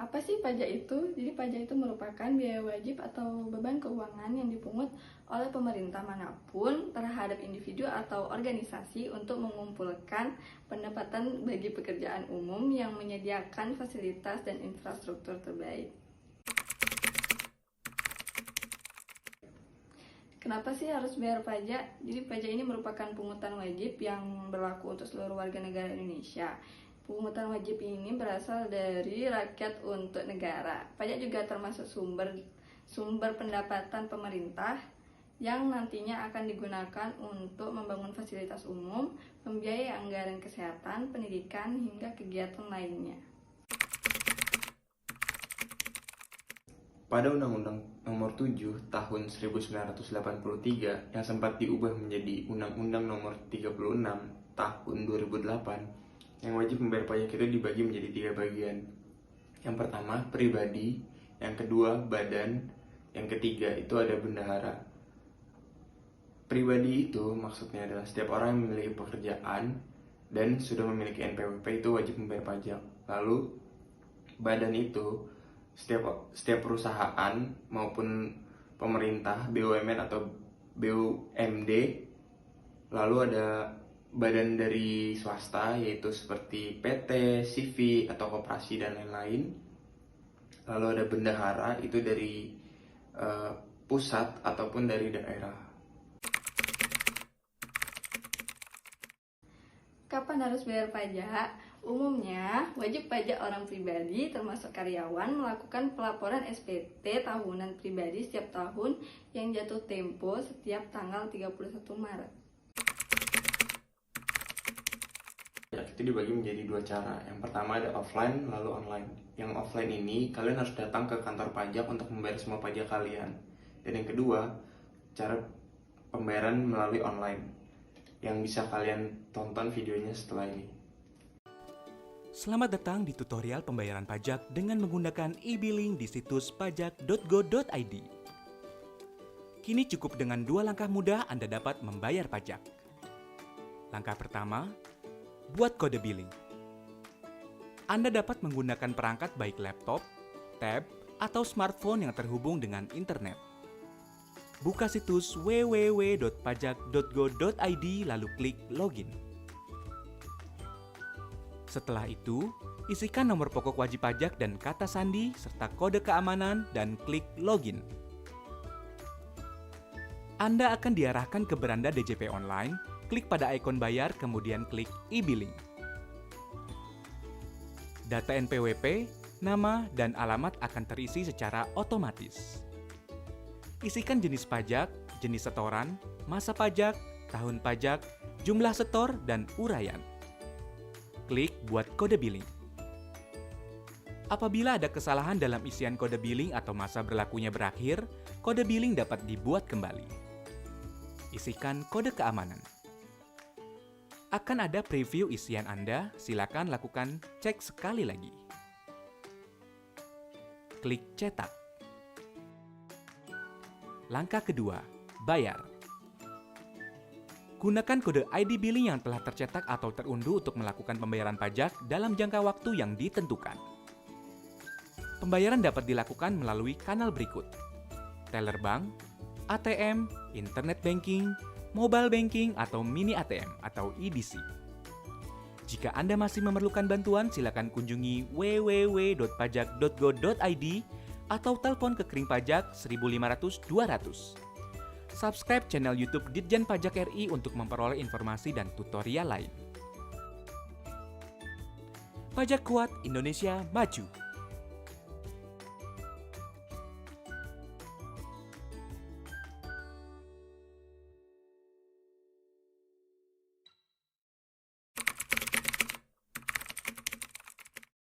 Apa sih pajak itu? Jadi pajak itu merupakan biaya wajib atau beban keuangan yang dipungut oleh pemerintah manapun terhadap individu atau organisasi untuk mengumpulkan pendapatan bagi pekerjaan umum yang menyediakan fasilitas dan infrastruktur terbaik. Kenapa sih harus bayar pajak? Jadi pajak ini merupakan pungutan wajib yang berlaku untuk seluruh warga negara Indonesia. Pungutan wajib ini berasal dari rakyat untuk negara. Pajak juga termasuk sumber pendapatan pemerintah yang nantinya akan digunakan untuk membangun fasilitas umum, membiayai anggaran kesehatan, pendidikan, hingga kegiatan lainnya. Pada Undang-Undang Nomor 7 Tahun 1983 yang sempat diubah menjadi Undang-Undang Nomor 36 Tahun 2008, yang wajib membayar pajak itu dibagi menjadi 3 bagian. Yang pertama, pribadi, yang kedua, badan, yang ketiga itu ada bendahara. Pribadi itu maksudnya adalah setiap orang yang memiliki pekerjaan dan sudah memiliki NPWP itu wajib membayar pajak. Lalu badan itu setiap perusahaan maupun pemerintah, BUMN atau BUMD, lalu ada badan dari swasta yaitu seperti PT, CV, atau koperasi dan lain-lain. Lalu ada bendahara itu dari pusat ataupun dari daerah. Kapan harus bayar pajak? Umumnya, wajib pajak orang pribadi termasuk karyawan melakukan pelaporan SPT tahunan pribadi setiap tahun yang jatuh tempo setiap tanggal 31 Maret. Pajak itu dibagi menjadi 2 cara. Yang pertama ada offline lalu online. Yang offline ini kalian harus datang ke kantor pajak untuk membayar semua pajak kalian. Dan yang kedua, cara pembayaran melalui online yang bisa kalian tonton videonya setelah ini. Selamat datang di tutorial pembayaran pajak dengan menggunakan e-billing di situs pajak.go.id. Kini cukup dengan 2 langkah mudah Anda dapat membayar pajak. Langkah pertama, buat kode billing. Anda dapat menggunakan perangkat baik laptop, tab, atau smartphone yang terhubung dengan internet. Buka situs www.pajak.go.id lalu klik login. Setelah itu, isikan nomor pokok wajib pajak dan kata sandi serta kode keamanan dan klik login. Anda akan diarahkan ke beranda DJP online, klik pada ikon bayar kemudian klik e-billing. Data NPWP, nama, dan alamat akan terisi secara otomatis. Isikan jenis pajak, jenis setoran, masa pajak, tahun pajak, jumlah setor, dan uraian. Klik buat kode billing. Apabila ada kesalahan dalam isian kode billing atau masa berlakunya berakhir, kode billing dapat dibuat kembali. Isikan kode keamanan. Akan ada preview isian Anda, silakan lakukan cek sekali lagi. Klik cetak. Langkah kedua, bayar. Gunakan kode ID billing yang telah tercetak atau terunduh untuk melakukan pembayaran pajak dalam jangka waktu yang ditentukan. Pembayaran dapat dilakukan melalui kanal berikut: teller bank, ATM, internet banking, mobile banking, atau mini ATM atau EDC. Jika Anda masih memerlukan bantuan, silakan kunjungi www.pajak.go.id atau telepon ke Kering Pajak 1500 200. Subscribe channel YouTube Ditjen Pajak RI untuk memperoleh informasi dan tutorial lain. Pajak kuat, Indonesia maju.